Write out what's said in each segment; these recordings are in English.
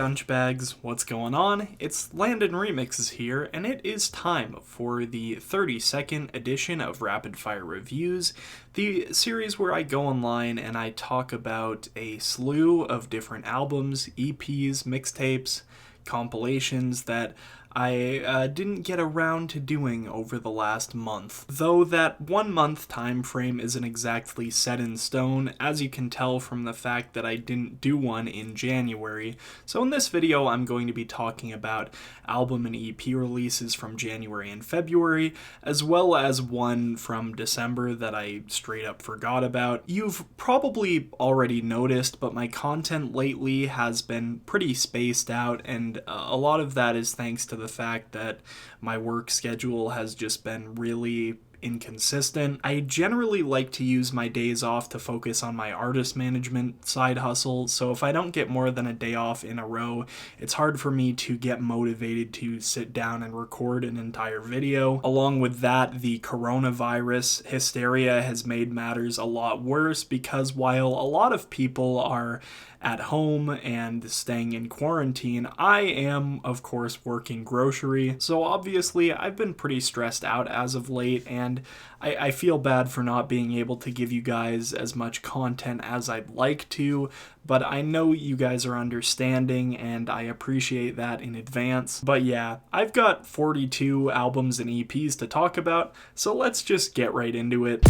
Gunchbags, what's going on? It's Landon Remixes here, and it is time for the 32nd edition of Rapid Fire Reviews, the series where I go online and I talk about a slew of different albums, EPs, mixtapes, compilations that I didn't get around to doing over the last month. Though that 1 month time frame isn't exactly set in stone, as you can tell from the fact that I didn't do one in January. So in this video I'm going to be talking about album and EP releases from January and February, as well as one from December that I straight up forgot about. You've probably already noticed, but my content lately has been pretty spaced out, and a lot of that is thanks to the fact that my work schedule has just been really inconsistent. I generally like to use my days off to focus on my artist management side hustle, so if I don't get more than a day off in a row, it's hard for me to get motivated to sit down and record an entire video. Along with that, the coronavirus hysteria has made matters a lot worse, because while a lot of people are at home and staying in quarantine, I am, of course, working grocery. So obviously, I've been pretty stressed out as of late, and I feel bad for not being able to give you guys as much content as I'd like to, but I know you guys are understanding, and I appreciate that in advance. But yeah, I've got 42 albums and EPs to talk about, so let's just get right into it.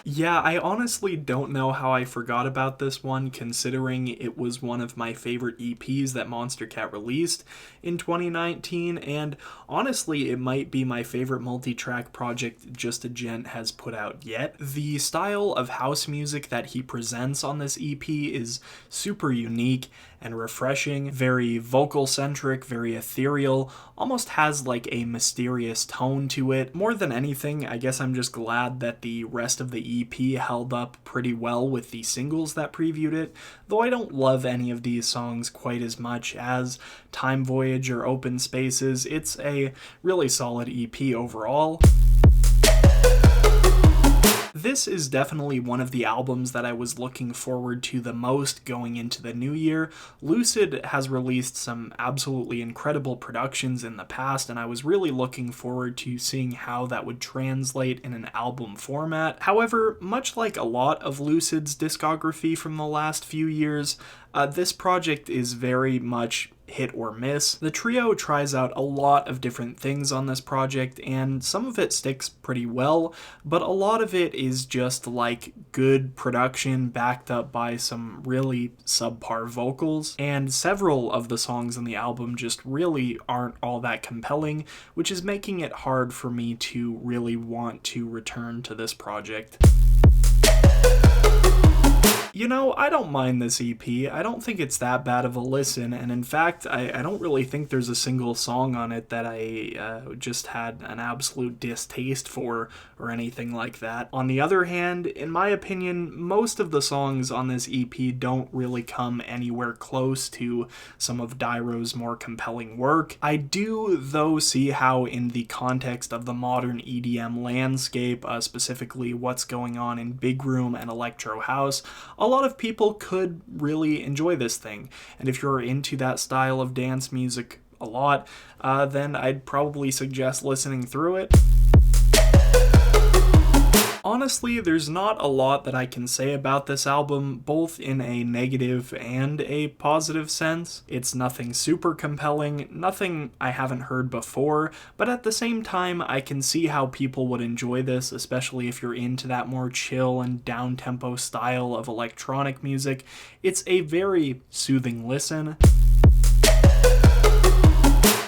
Yeah, I honestly don't know how I forgot about this one, considering it was one of my favorite EPs that Monster Cat released in 2019, and honestly, it might be my favorite multi-track project Just a Gent has put out yet. The style of house music that he presents on this EP is super unique and refreshing, very vocal-centric, very ethereal, almost has like a mysterious tone to it. More than anything, I guess I'm just glad that the rest of the EP held up pretty well with the singles that previewed it, though I don't love any of these songs quite as much as Time Voyage or Open Spaces. It's a really solid EP overall. This is definitely one of the albums that I was looking forward to the most going into the new year. Lucid has released some absolutely incredible productions in the past, and I was really looking forward to seeing how that would translate in an album format. However, much like a lot of Lucid's discography from the last few years, this project is very much hit or miss. The trio tries out a lot of different things on this project, and some of it sticks pretty well, but a lot of it is just like good production backed up by some really subpar vocals, and several of the songs on the album just really aren't all that compelling, which is making it hard for me to really want to return to this project. You know, I don't mind this EP. I don't think it's that bad of a listen, and in fact, I don't really think there's a single song on it that I just had an absolute distaste for or anything like that. On the other hand, in my opinion, most of the songs on this EP don't really come anywhere close to some of Dyro's more compelling work. I do, though, see how in the context of the modern EDM landscape, specifically what's going on in Big Room and Electro House, a lot of people could really enjoy this thing, and if you're into that style of dance music a lot, then I'd probably suggest listening through it. Honestly, there's not a lot that I can say about this album, both in a negative and a positive sense. It's nothing super compelling, nothing I haven't heard before, but at the same time, I can see how people would enjoy this, especially if you're into that more chill and down-tempo style of electronic music. It's a very soothing listen.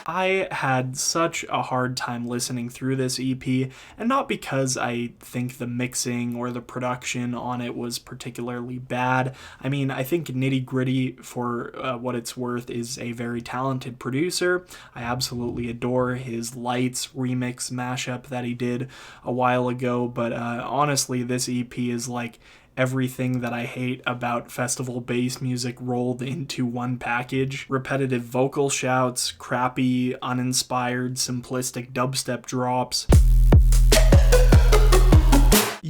I had such a hard time listening through this EP, and not because I think the mixing or the production on it was particularly bad. I mean, I think Nitti, for what it's worth, is a very talented producer. I absolutely adore his Lights remix mashup that he did a while ago, but honestly, this EP is like everything that I hate about festival bass music rolled into one package. Repetitive vocal shouts, crappy, uninspired, simplistic dubstep drops.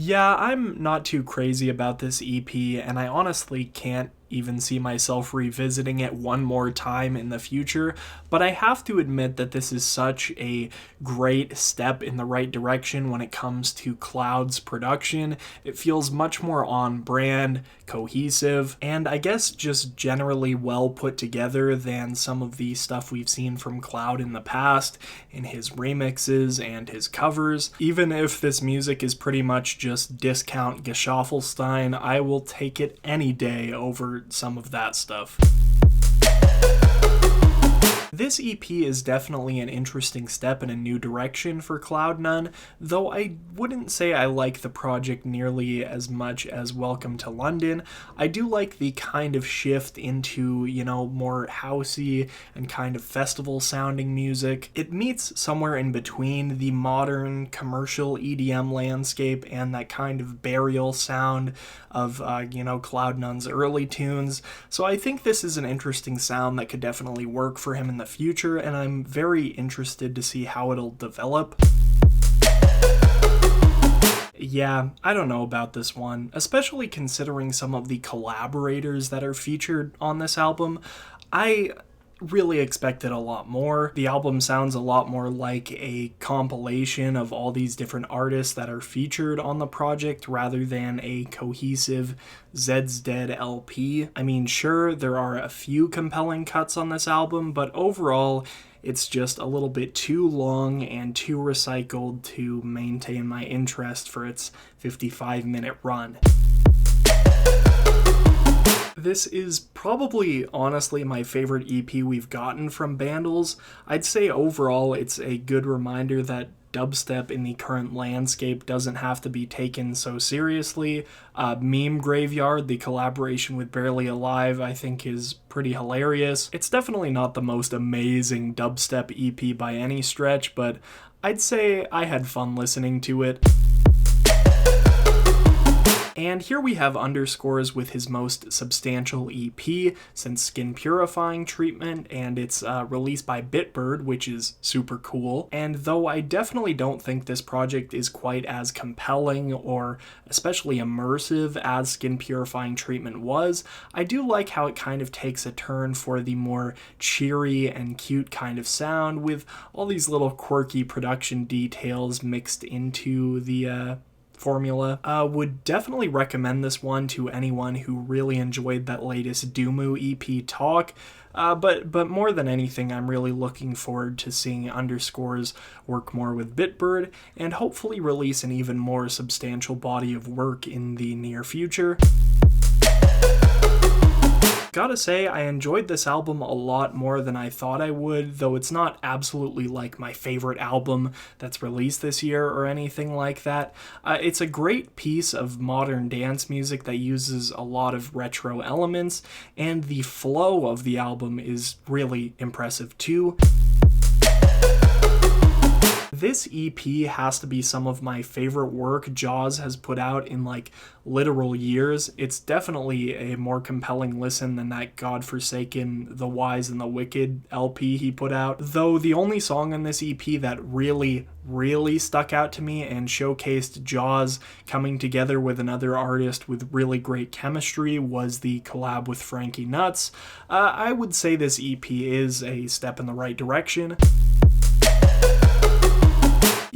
Yeah, I'm not too crazy about this EP, and I honestly can't even see myself revisiting it one more time in the future, but I have to admit that this is such a great step in the right direction when it comes to KLOUD's production. It feels much more on brand, cohesive, and I guess just generally well put together than some of the stuff we've seen from KLOUD in the past, in his remixes and his covers. Even if this music is pretty much just discount Geschaffelstein, I will take it any day over some of that stuff. This EP is definitely an interesting step in a new direction for CloudNone, though I wouldn't say I like the project nearly as much as Welcome to London. I do like the kind of shift into, more housey and kind of festival sounding music. It meets somewhere in between the modern commercial EDM landscape and that kind of burial sound of, CloudNone's early tunes. So I think this is an interesting sound that could definitely work for him in the future, and I'm very interested to see how it'll develop. Yeah, I don't know about this one, especially considering some of the collaborators that are featured on this album. I really expected a lot more. The album sounds a lot more like a compilation of all these different artists that are featured on the project rather than a cohesive Zeds Dead LP. I mean, sure, there are a few compelling cuts on this album, but overall, it's just a little bit too long and too recycled to maintain my interest for its 55-minute run. This is probably, honestly, my favorite EP we've gotten from Bandlez. I'd say overall it's a good reminder that dubstep in the current landscape doesn't have to be taken so seriously. Meme Graveyard, the collaboration with Barely Alive, I think is pretty hilarious. It's definitely not the most amazing dubstep EP by any stretch, but I'd say I had fun listening to it. And here we have Underscores with his most substantial EP since Skin Purifying Treatment, and it's released by Bitbird, which is super cool. And though I definitely don't think this project is quite as compelling or especially immersive as Skin Purifying Treatment was, I do like how it kind of takes a turn for the more cheery and cute kind of sound with all these little quirky production details mixed into the formula. Would definitely recommend this one to anyone who really enjoyed that latest Doomu EP Talk, but more than anything, I'm really looking forward to seeing Underscores work more with Bitbird and hopefully release an even more substantial body of work in the near future. Gotta say, I enjoyed this album a lot more than I thought I would, though it's not absolutely like my favorite album that's released this year or anything like that. It's a great piece of modern dance music that uses a lot of retro elements, and the flow of the album is really impressive too. This EP has to be some of my favorite work Jauz has put out in literal years. It's definitely a more compelling listen than that godforsaken The Wise and the Wicked LP he put out. Though the only song on this EP that really stuck out to me and showcased Jauz coming together with another artist with really great chemistry was the collab with Frankie Nuts. I would say this EP is a step in the right direction.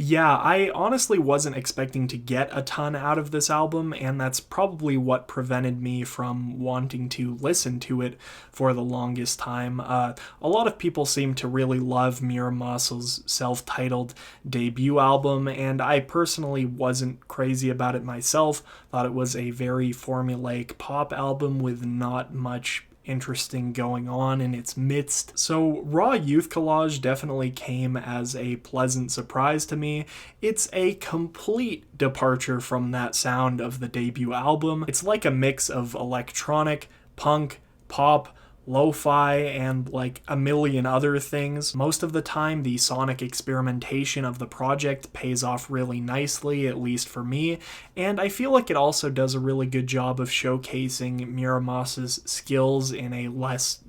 Yeah, I honestly wasn't expecting to get a ton out of this album, and that's probably what prevented me from wanting to listen to it for the longest time. A lot of people seem to really love Miramas's self-titled debut album, and I personally wasn't crazy about it myself. Thought it was a very formulaic pop album with not much interesting going on in its midst. So Raw Youth Collage definitely came as a pleasant surprise to me. It's a complete departure from that sound of the debut album. It's like a mix of electronic, punk, pop, lo-fi, and a million other things. Most of the time, the sonic experimentation of the project pays off really nicely, at least for me, and I feel like it also does a really good job of showcasing Miramas's skills in a less,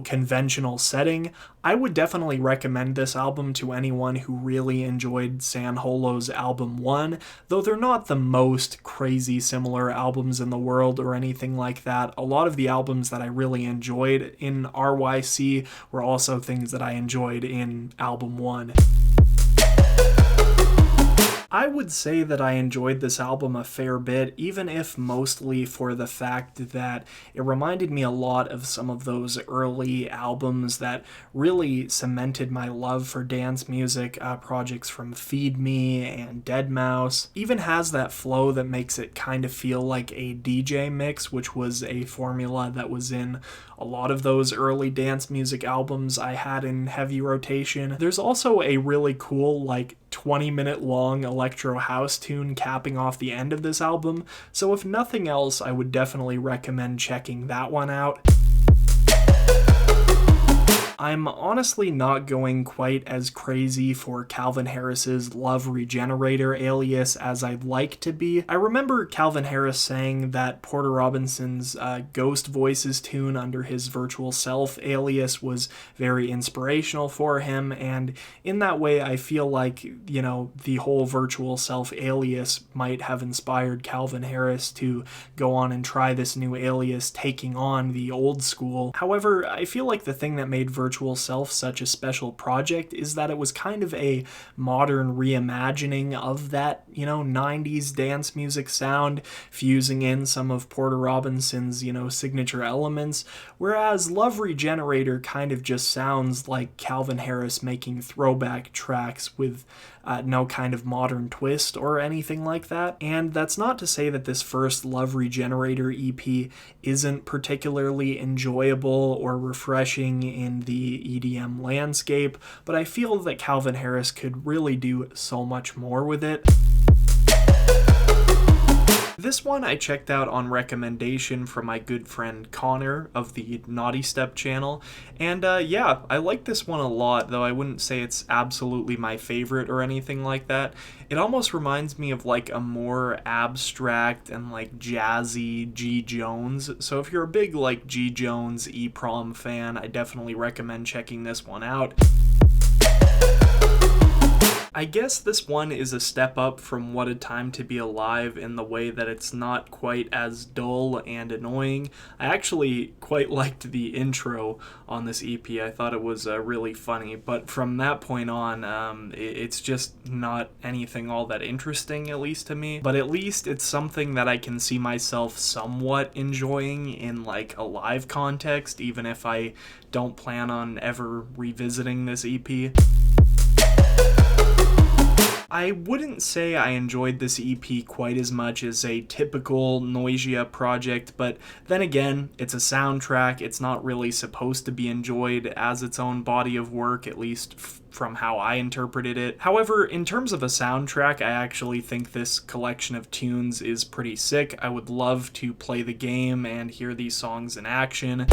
conventional setting. I would definitely recommend this album to anyone who really enjoyed San Holo's album 1, though they're not the most crazy similar albums in the world or anything like that. A lot of the albums that I really enjoyed in RYC were also things that I enjoyed in album 1. I would say that I enjoyed this album a fair bit, even if mostly for the fact that it reminded me a lot of some of those early albums that really cemented my love for dance music, projects from Feed Me and Deadmau5. Even has that flow that makes it kind of feel like a DJ mix, which was a formula that was in a lot of those early dance music albums I had in heavy rotation. There's also a really cool, 20-minute long electro house tune capping off the end of this album, so if nothing else, I would definitely recommend checking that one out. I'm honestly not going quite as crazy for Calvin Harris's Love Regenerator alias as I'd like to be. I remember Calvin Harris saying that Porter Robinson's Ghost Voices tune under his Virtual Self alias was very inspirational for him, and in that way I feel like, the whole Virtual Self alias might have inspired Calvin Harris to go on and try this new alias, taking on the old school. However, I feel like the thing that made Virtual Self such a special project is that it was kind of a modern reimagining of that, 90s dance music sound, fusing in some of Porter Robinson's, signature elements, whereas Love Regenerator kind of just sounds like Calvin Harris making throwback tracks with no kind of modern twist or anything like that. And that's not to say that this first Love Regenerator EP isn't particularly enjoyable or refreshing in the EDM landscape, but I feel that Calvin Harris could really do so much more with it. This one I checked out on recommendation from my good friend Connor of the Naughty Step channel, and yeah, I like this one a lot, though I wouldn't say it's absolutely my favorite or anything like that. It almost reminds me of a more abstract and jazzy G. Jones, so if you're a big G. Jones EPROM fan, I definitely recommend checking this one out. I guess this one is a step up from What a Time to Be Alive in the way that it's not quite as dull and annoying. I actually quite liked the intro on this EP. I thought it was really funny, but from that point on, it's just not anything all that interesting, at least to me. But at least it's something that I can see myself somewhat enjoying in a live context, even if I don't plan on ever revisiting this EP. I wouldn't say I enjoyed this EP quite as much as a typical Noisia project, but then again, it's a soundtrack. It's not really supposed to be enjoyed as its own body of work, at least from how I interpreted it. However, in terms of a soundtrack, I actually think this collection of tunes is pretty sick. I would love to play the game and hear these songs in action.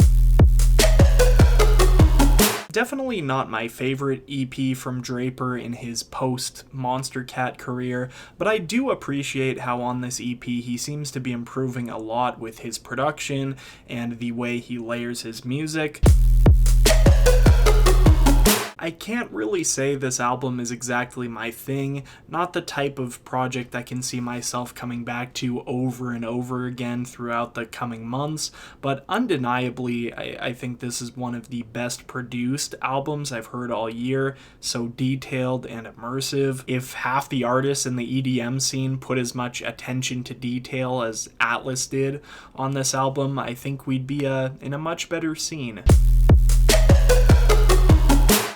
Definitely not my favorite EP from Draper in his post-Monster Cat career, but I do appreciate how on this EP he seems to be improving a lot with his production and the way he layers his music. I can't really say this album is exactly my thing, not the type of project I can see myself coming back to over and over again throughout the coming months, but undeniably, I think this is one of the best produced albums I've heard all year, so detailed and immersive. If half the artists in the EDM scene put as much attention to detail as ATTLAS did on this album, I think we'd be in a much better scene.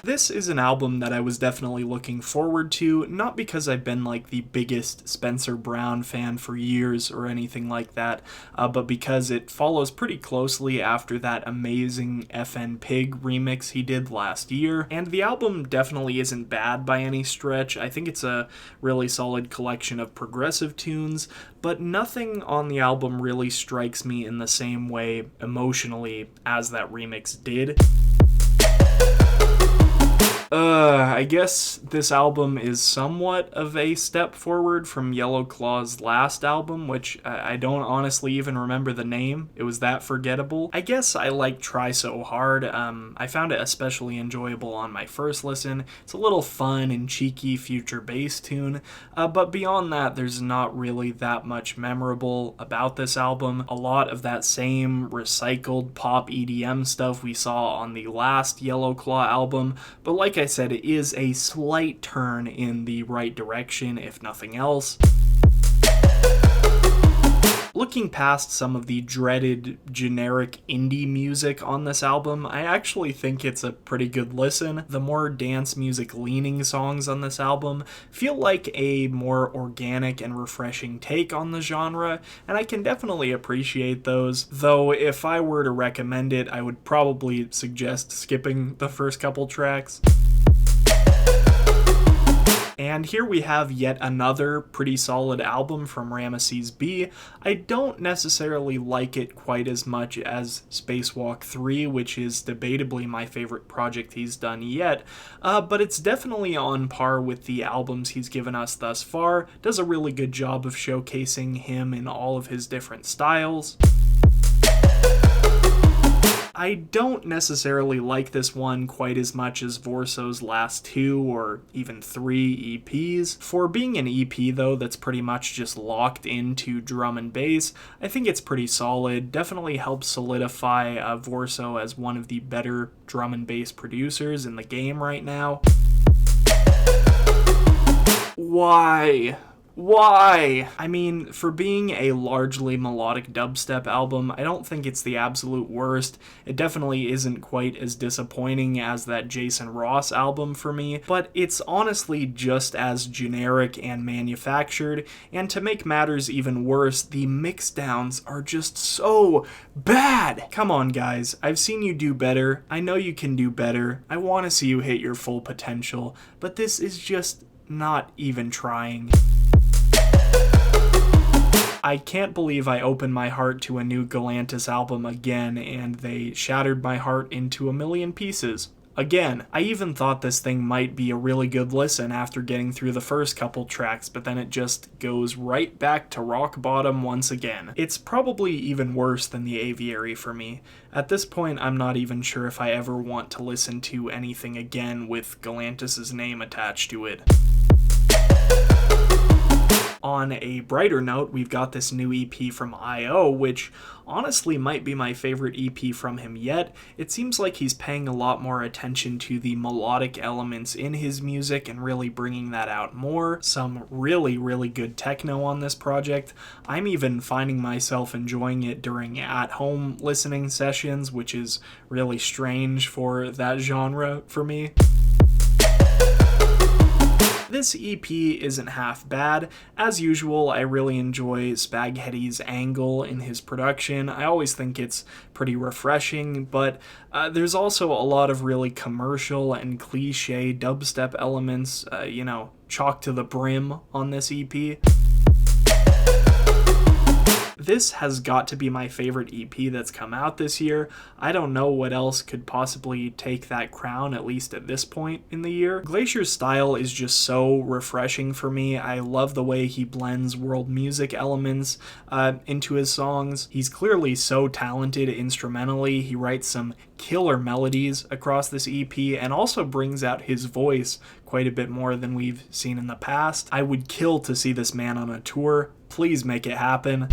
This is an album that I was definitely looking forward to, not because I've been the biggest Spencer Brown fan for years or anything like that, but because it follows pretty closely after that amazing FN Pig remix he did last year, and the album definitely isn't bad by any stretch. I think it's a really solid collection of progressive tunes, but nothing on the album really strikes me in the same way emotionally as that remix did. I guess this album is somewhat of a step forward from Yellow Claw's last album, which I don't honestly even remember the name. It was that forgettable. I guess I like Try So Hard. I found it especially enjoyable on my first listen. It's a little fun and cheeky future bass tune, but beyond that, there's not really that much memorable about this album. A lot of that same recycled pop EDM stuff we saw on the last Yellow Claw album, but like I said, it is a slight turn in the right direction, if nothing else. Looking past some of the dreaded generic indie music on this album, I actually think it's a pretty good listen. The more dance music leaning songs on this album feel like a more organic and refreshing take on the genre, and I can definitely appreciate those, though if I were to recommend it, I would probably suggest skipping the first couple tracks. And here we have yet another pretty solid album from Rameses B. I don't necessarily like it quite as much as Spacewalk 3, which is debatably my favorite project he's done yet, but it's definitely on par with the albums he's given us thus far. Does a really good job of showcasing him in all of his different styles. I don't necessarily like this one quite as much as Vorso's last 2 or even 3 EPs. For being an EP though that's pretty much just locked into drum and bass, I think it's pretty solid. Definitely helps solidify Vorso as one of the better drum and bass producers in the game right now. Why? I mean, for being a largely melodic dubstep album, I don't think it's the absolute worst. It definitely isn't quite as disappointing as that Jason Ross album for me, but it's honestly just as generic and manufactured, and to make matters even worse, the mixdowns are just so bad! Come on guys, I've seen you do better, I know you can do better, I want to see you hit your full potential, but this is just not even trying. I can't believe I opened my heart to a new Galantis album again, and they shattered my heart into a million pieces. Again, I even thought this thing might be a really good listen after getting through the first couple tracks, but then it just goes right back to rock bottom once again. It's probably even worse than the Aviary for me. At this point, I'm not even sure if I ever want to listen to anything again with Galantis' name attached to it. On a brighter note, we've got this new EP from I.O., which honestly might be my favorite EP from him yet. It seems like he's paying a lot more attention to the melodic elements in his music and really bringing that out more. Some really, really good techno on this project. I'm even finding myself enjoying it during at-home listening sessions, which is really strange for that genre for me. This EP isn't half bad. As usual, I really enjoy Spaghetti's angle in his production. I always think it's pretty refreshing, but there's also a lot of really commercial and cliche dubstep elements, chock to the brim on this EP. This has got to be my favorite EP that's come out this year. I don't know what else could possibly take that crown, at least at this point in the year. Glacier's style is just so refreshing for me. I love the way he blends world music elements into his songs. He's clearly so talented instrumentally. He writes some killer melodies across this EP and also brings out his voice quite a bit more than we've seen in the past. I would kill to see this man on a tour. Please make it happen.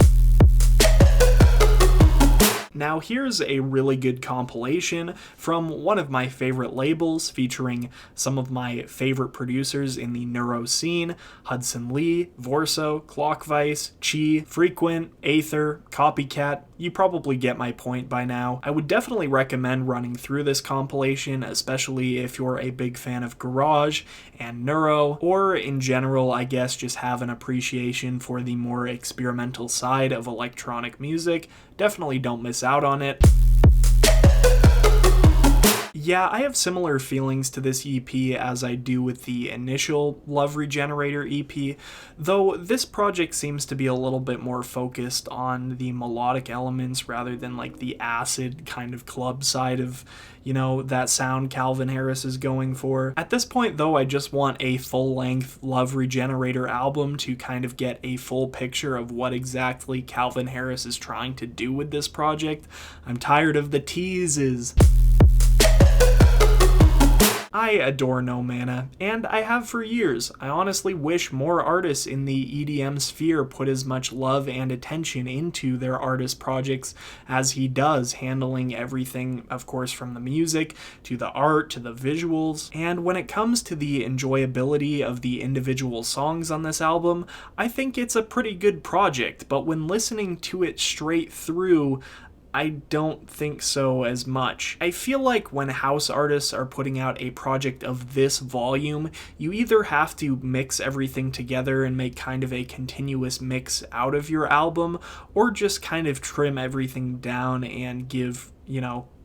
Now here's a really good compilation from one of my favorite labels featuring some of my favorite producers in the neuro scene: Hudson Lee, Vorso, Clockvice, Chi, Frequent, Aether, Copycat. You probably get my point by now. I would definitely recommend running through this compilation, especially if you're a big fan of garage and neuro, or in general, I guess, just have an appreciation for the more experimental side of electronic music. Definitely don't miss out on it. Yeah, I have similar feelings to this EP as I do with the initial Love Regenerator EP, though this project seems to be a little bit more focused on the melodic elements rather than like the acid kind of club side of, that sound Calvin Harris is going for. At this point though, I just want a full-length Love Regenerator album to kind of get a full picture of what exactly Calvin Harris is trying to do with this project. I'm tired of the teases. I adore No Mana, and I have for years. I honestly wish more artists in the EDM sphere put as much love and attention into their artist projects as he does, handling everything, of course, from the music, to the art, to the visuals. And when it comes to the enjoyability of the individual songs on this album, I think it's a pretty good project, but when listening to it straight through, I don't think so as much. I feel like when house artists are putting out a project of this volume, you either have to mix everything together and make kind of a continuous mix out of your album, or just kind of trim everything down and give,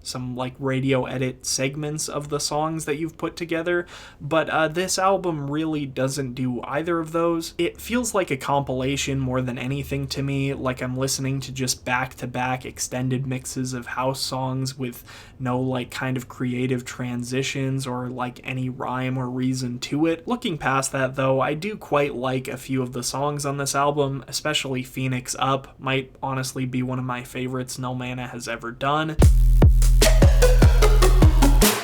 some like radio edit segments of the songs that you've put together, but this album really doesn't do either of those. It feels like a compilation more than anything to me, like I'm listening to just back-to-back extended mixes of house songs with no like kind of creative transitions or like any rhyme or reason to it. Looking past that though, I do quite like a few of the songs on this album, especially Phoenix Up might honestly be one of my favorites No Mana has ever done.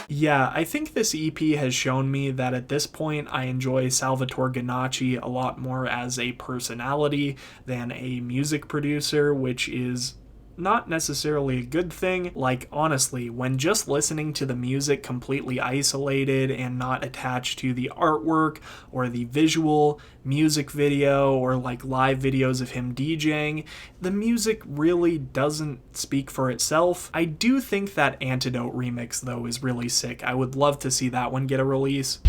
Yeah, I think this EP has shown me that at this point I enjoy Salvatore Ganacci a lot more as a personality than a music producer, which is not necessarily a good thing. Like, honestly, when just listening to the music completely isolated and not attached to the artwork or the visual music video or like live videos of him DJing, the music really doesn't speak for itself. I do think that Antidote remix though is really sick. I would love to see that one get a release.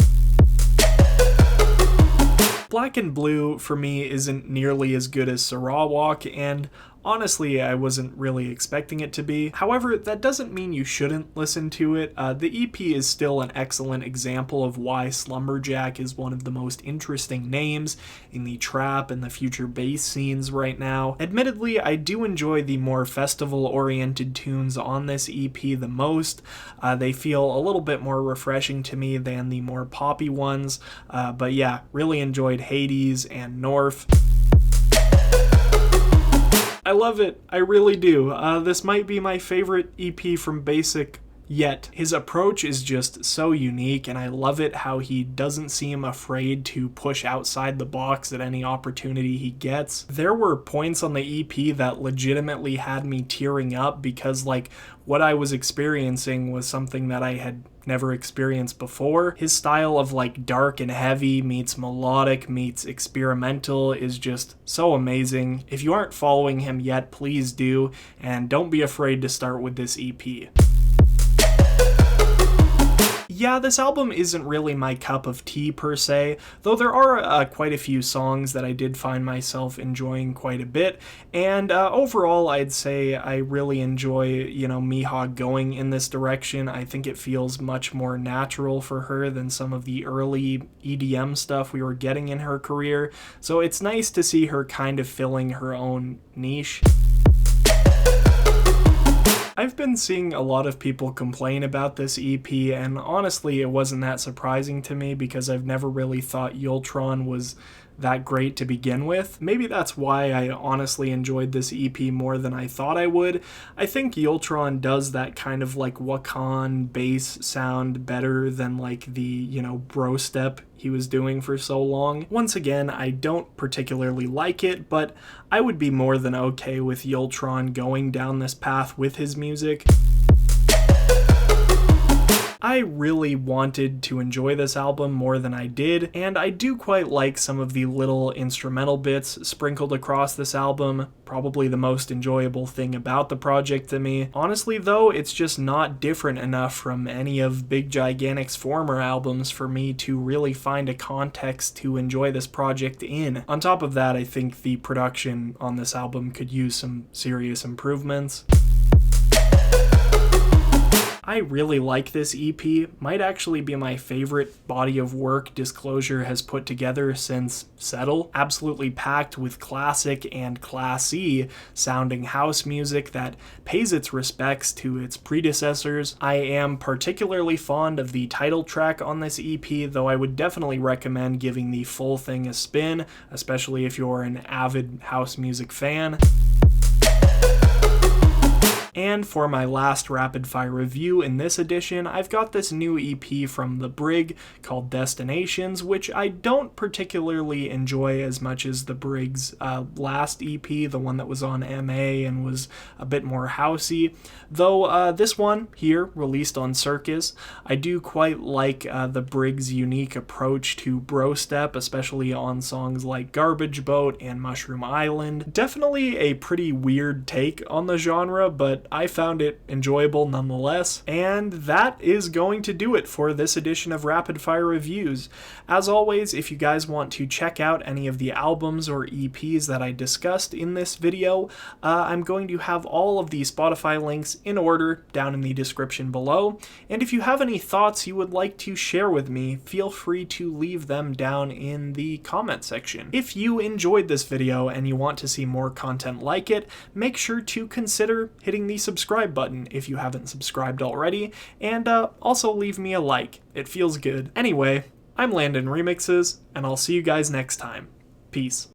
Black and Blue for me isn't nearly as good as Sarawak, and honestly, I wasn't really expecting it to be. However, that doesn't mean you shouldn't listen to it. The EP is still an excellent example of why Slumberjack is one of the most interesting names in the trap and the future bass scenes right now. Admittedly, I do enjoy the more festival-oriented tunes on this EP the most. They feel a little bit more refreshing to me than the more poppy ones, but yeah, really enjoyed Hades and North. I love it. I really do. This might be my favorite EP from Basic yet. His approach is just so unique, and I love it how he doesn't seem afraid to push outside the box at any opportunity he gets. There were points on the EP that legitimately had me tearing up because, like, what I was experiencing was something that I had never experienced before. His style of like dark and heavy meets melodic meets experimental is just so amazing. If you aren't following him yet, please do, and don't be afraid to start with this EP. Yeah, this album isn't really my cup of tea per se, though there are quite a few songs that I did find myself enjoying quite a bit, and overall I'd say I really enjoy, Mihawk going in this direction. I think it feels much more natural for her than some of the early EDM stuff we were getting in her career, so it's nice to see her kind of filling her own niche. I've been seeing a lot of people complain about this EP, and honestly it wasn't that surprising to me because I've never really thought Yultron was that great to begin with. Maybe that's why I honestly enjoyed this EP more than I thought I would. I think Yultron does that kind of like Wakan bass sound better than like the, bro step he was doing for so long. Once again, I don't particularly like it, but I would be more than okay with Yultron going down this path with his music. I really wanted to enjoy this album more than I did, and I do quite like some of the little instrumental bits sprinkled across this album, probably the most enjoyable thing about the project to me. Honestly though, it's just not different enough from any of Big Gigantic's former albums for me to really find a context to enjoy this project in. On top of that, I think the production on this album could use some serious improvements. I really like this EP, might actually be my favorite body of work Disclosure has put together since Settle. Absolutely packed with classic and classy sounding house music that pays its respects to its predecessors. I am particularly fond of the title track on this EP, though I would definitely recommend giving the full thing a spin, especially if you're an avid house music fan. And for my last rapid fire review in this edition, I've got this new EP from The Brig called Destinations, which I don't particularly enjoy as much as The Brig's last EP, the one that was on MA and was a bit more housey. Though this one here, released on Circus, I do quite like The Brig's unique approach to brostep, especially on songs like Garbage Boat and Mushroom Island. Definitely a pretty weird take on the genre, but I found it enjoyable nonetheless. And that is going to do it for this edition of Rapid Fire Reviews. As always, if you guys want to check out any of the albums or EPs that I discussed in this video, I'm going to have all of the Spotify links in order down in the description below. And if you have any thoughts you would like to share with me, feel free to leave them down in the comment section. If you enjoyed this video and you want to see more content like it, make sure to consider hitting the subscribe button if you haven't subscribed already, and also leave me a like. It feels good. Anyway, I'm Landon Remixes, and I'll see you guys next time. Peace.